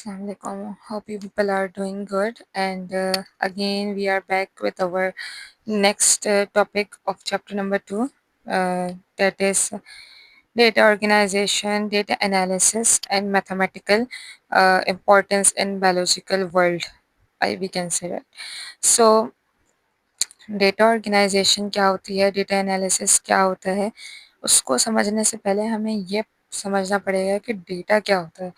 Assalamualaikum. Hope you people are doing good. And again, we are back with our next topic of chapter number 2. That is data organization, data analysis, and mathematical importance in biological world. We can say that. So, data organisation क्या होती है, data analysis क्या होता है, उसको समझने से पहले हमें ये समझना पड़ेगा कि डेटा क्या होता है,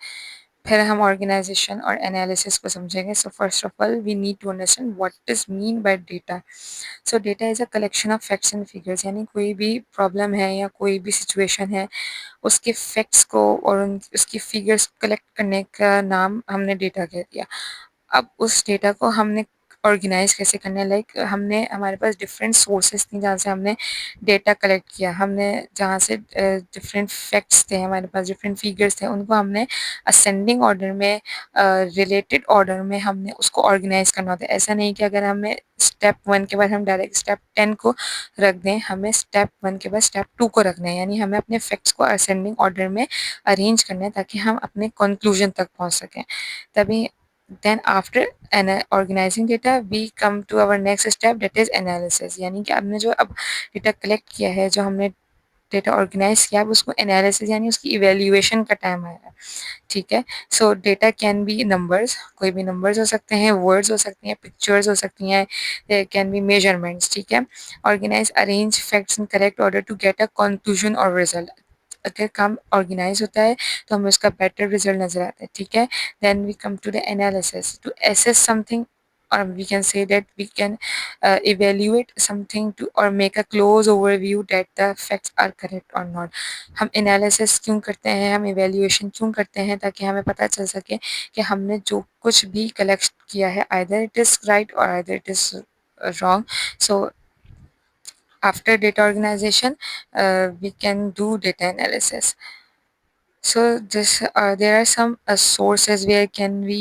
फिर हम ऑर्गेनाइजेशन और एनालिसिस को समझेंगे. So first of all we need to understand what is mean by data. So data is a collection of facts and figures, यानी कोई भी प्रॉब्लम है या कोई भी सिचुएशन है, उसके फैक्ट्स को और उसकी फिगर्स कलेक्ट करने का नाम हमने डेटा कह दिया. अब उस डेटा को हमने ऑर्गेनाइज कैसे करना है, लाइक हमने हमारे पास डिफरेंट सोर्सेज थी जहाँ से हमने डेटा कलेक्ट किया, हमने जहाँ से डिफरेंट फैक्ट्स थे, हमारे पास डिफरेंट फिगर्स थे, उनको हमने असेंडिंग ऑर्डर में, रिलेटेड ऑर्डर में हमने उसको ऑर्गेनाइज करना होता है. ऐसा नहीं कि अगर हमें स्टेप 1 के बाद हम डायरेक्ट स्टेप 10 को रख दें, हमें स्टेप 1 के बाद स्टेप 2 को रखना है, यानी हमें अपने फैक्ट्स को असेंडिंग ऑर्डर में अरेंज करना है ताकि हम अपने कंक्लूजन तक पहुँच सकें. तभी then after organizing data we come to our next step, that is analysis. यानी कि हमने जो अब डेटा कलेक्ट किया है, जो हमने डेटा ऑर्गेनाइज किया, अब उसको एनालिसिस यानी उसकी इवेल्युएशन का टाइम आया है. ठीक है. सो डेटा कैन बी नंबर्स, कोई भी नंबर्स हो सकते हैं, वर्ड्स हो सकती हैं, पिक्चर्स हो सकती हैं, देयर कैन बी मेजरमेंट्स. ठीक है. Organise arrange facts in correct order to get a conclusion और रिजल्ट. अगर काम ऑर्गेनाइज होता है तो हमें उसका बेटर रिजल्ट नजर आता है. ठीक है. Then we come to the analysis to assess something, or we can say that we can evaluate something to or make a close overview that the facts are correct or not. हम analysis क्यों करते हैं, हम evaluation क्यों करते हैं, ताकि हमें पता चल सके कि हमने जो कुछ भी कलेक्ट किया है आइदर इट इज़ राइट और either it is wrong. So after data organization we can do data analysis. So this there are some sources where can we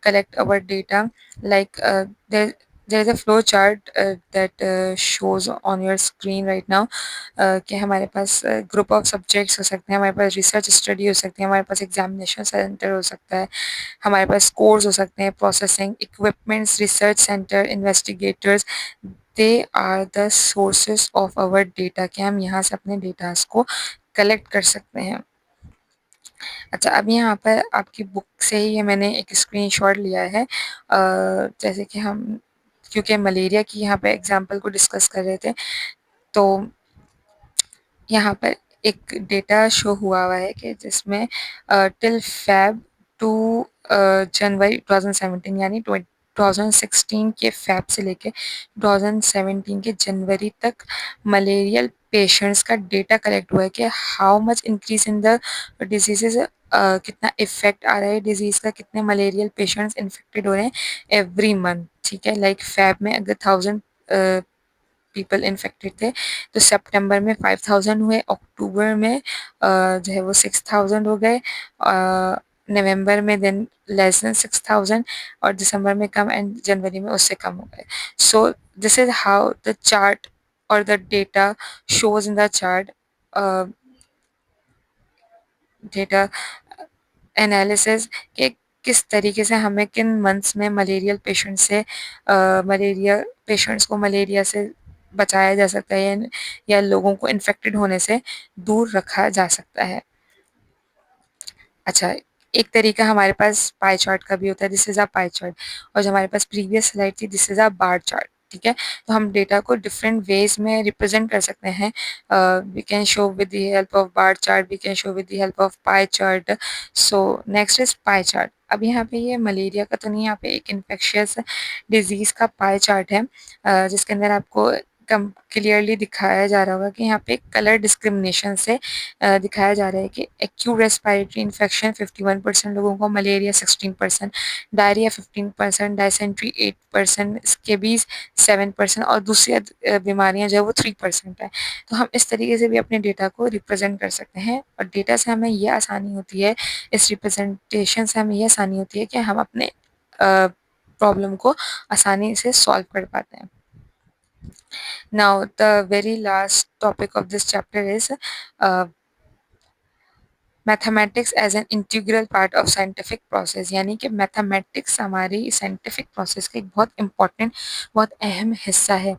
collect our data, like there is a flow chart that shows on your screen right now. कि हमारे पास group of subjects हो सकते हैं, हमारे पास research study हो सकती है, हमारे पास एग्जामिनेशन सेंटर हो सकता है, हमारे पास कोर्स हो सकते हैं, processing equipments, research centre, investigators. They are the sources of our data, कि हम यहाँ से अपने डेटास को कलेक्ट कर सकते हैं. अच्छा, अब यहाँ पर आपकी बुक से ही ये मैंने एक स्क्रीनशॉट लिया है. जैसे कि हम क्योंकि मलेरिया की यहाँ पे एग्जांपल को डिस्कस कर रहे थे, तो यहाँ पर एक डेटा शो हुआ है कि जिसमें टिल फेब टू जनवरी 2017, यानी 2016 के फेब से लेके 2017 के जनवरी तक मलेरियल पेशेंट्स का डेटा कलेक्ट हुआ है कि how much increase in the diseases, कितना इफेक्ट आ रहा है डिजीज का, कितने मलेरियल पेशेंट्स इन्फेक्टेड हो रहे हैं एवरी मंथ. ठीक है. लाइक फेब में अगर 1000 पीपल इन्फेक्टेड थे तो सितंबर में 5000 हुए, अक्टूबर में जो है वो 6000 हो गए, नवंबर में देन लेस देन 6000, और दिसंबर में कम, एंड जनवरी में उससे कम हो गए. So this is how the chart और the data shows in the chart. Data analysis के किस तरीके से हमें किन मंथ्स में मलेरियल पेशेंट से मलेरिया पेशेंट्स को मलेरिया से बचाया जा सकता है, या लोगों को इन्फेक्टेड होने से दूर रखा जा सकता है. अच्छा, एक तरीका हमारे पास पाई चार्ट का भी होता है, this is a pie chart, और जो हमारे पास प्रीवियस स्लाइड थी this is a bar chart. ठीक है. तो हम डेटा को डिफरेंट वेज में रिप्रेजेंट कर सकते हैं. We can show with the help of bar chart, we can show with the help of pie chart. So next is pie chart. अब यहाँ पे ये मलेरिया का तो नहीं, यहाँ पे एक इन्फेक्शियस डिजीज का पाई चार्ट है, जिसके अंदर आपको कम क्लियरली दिखाया जा रहा होगा कि यहाँ पे कलर डिस्क्रिमिनेशन से दिखाया जा रहा है कि एक्यूट रेस्पिरेटरी इन्फेक्शन 51% लोगों को, मलेरिया 16%, डायरिया 15%, डायसेंट्री 8%, स्केबीज 7%, और दूसरी बीमारियां जो है वो 3% है. तो हम इस तरीके से भी अपने डेटा को रिप्रेजेंट कर सकते हैं, और डेटा से हमें ये आसानी होती है, इस रिप्रेजेंटेशन से हमें ये आसानी होती है कि हम अपने प्रॉब्लम को आसानी से सॉल्व कर पाते हैं. Now, the very last topic of this chapter is uh, mathematics as an integral part of scientific process, यानी कि मैथमेटिक्स हमारी साइंटिफिक प्रोसेस का एक बहुत इंपॉर्टेंट, बहुत अहम हिस्सा है।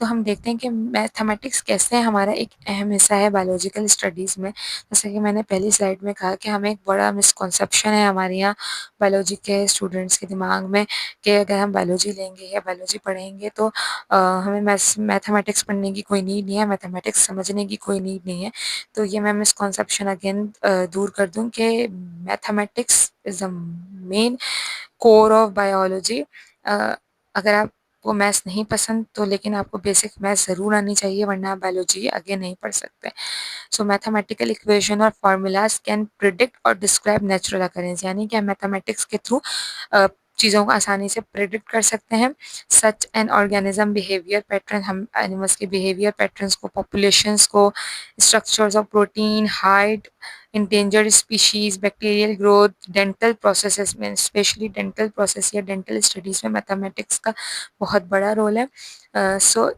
तो हम देखते हैं कि मैथमेटिक्स कैसे हमारा एक अहम हिस्सा है बायोलॉजिकल स्टडीज़ में। जैसे कि मैंने पहली स्लाइड में कहा कि हमें एक बड़ा मिसकॉन्सेप्शन है हमारे यहाँ बायोलॉजी के स्टूडेंट्स के दिमाग में, कि अगर हम बायोलॉजी लेंगे या बायोलॉजी पढ़ेंगे तो हमें मैथमेटिक्स पढ़ने की कोई नीड नहीं है, मैथमेटिक्स समझने की कोई नीड नहीं है। तो ये मैं मिसकॉन्सेप्शन अगेन दूर कर दूँ कि mathematics is the main core of biology. अगर आपको मैथ्स नहीं पसंद तो लेकिन आपको बेसिक मैथ्स ज़रूर आनी चाहिए, वरना आप बायोलॉजी आगे नहीं पढ़ सकते। सो मैथमेटिकल इक्वेशन और फार्मूलाज कैन प्रिडिक्ट और डिस्क्राइब नेचुरल अकरेंस, यानी कि हम मैथमेटिक्स के थ्रू चीज़ों को आसानी से प्रिडिक्ट कर सकते हैं। Such an organism behaviour pattern, हम एनिमल्स के बिहेवियर पैटर्न्स को, पॉपुलेशंस को, structures of protein, height, endangered species, bacterial growth, dental processes में, स्पेशली डेंटल प्रोसेस या डेंटल स्टडीज़ में मैथमेटिक्स का बहुत बड़ा रोल है। So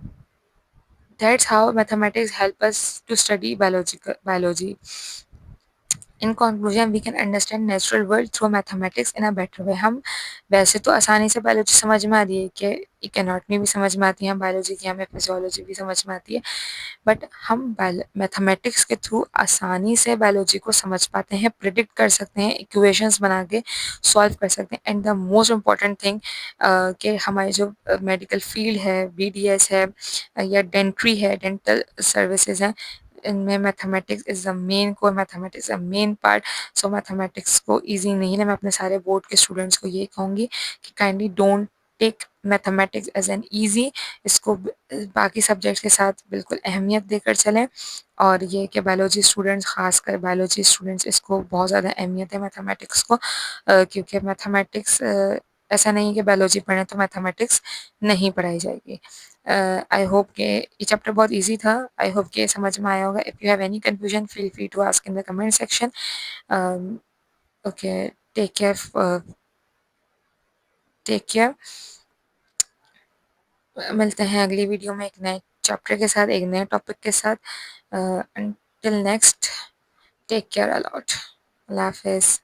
that's how mathematics help us to study biology. In conclusion we can understand natural world through mathematics in a better way. हम वैसे तो आसानी से बायोलॉजी समझ में आ रही है कि इकोनॉमी भी समझ में आती है, बायोलॉजी की हमें फिजियोलॉजी भी समझ में आती है, बट हम मैथमेटिक्स के थ्रू आसानी से बायोलॉजी को समझ पाते हैं, प्रिडिक्ट कर सकते हैं, इक्वेशंस बना के सॉल्व कर सकते हैं। And the most important thing कि हमारी जो मेडिकल फील्ड है, बीडीएस है या डेंट्री है, डेंटल सर्विसेज हैं, इनमें mathematics is the main core, mathematics a main part. So mathematics को ईजी नहीं है। मैं अपने सारे बोर्ड के स्टूडेंट्स को ये कहूँगी कि kindly don't take mathematics as an easy, इसको बाकी सब्जेक्ट्स के साथ बिल्कुल अहमियत देकर चलें। और ये कि बायोलॉजी स्टूडेंट्स, खासकर बायोलॉजी स्टूडेंट्स, इसको बहुत ज़्यादा अहमियत है मैथमेटिक्स को, क्योंकि मैथमेटिक्स ऐसा नहीं है कि बायोलॉजी पढ़ें तो मैथमेटिक्स नहीं पढ़ाई जाएगी। आई होप कि ये चैप्टर बहुत इजी था, आई होप कि समझ में आया होगा। If you have any confusion feel free to ask in the comment section. Okay, take care, take care. मिलते हैं अगली वीडियो में एक नए चैप्टर के साथ, एक नए टॉपिक के साथ। Until next, take care a lot. अल्लाह हाफिज़।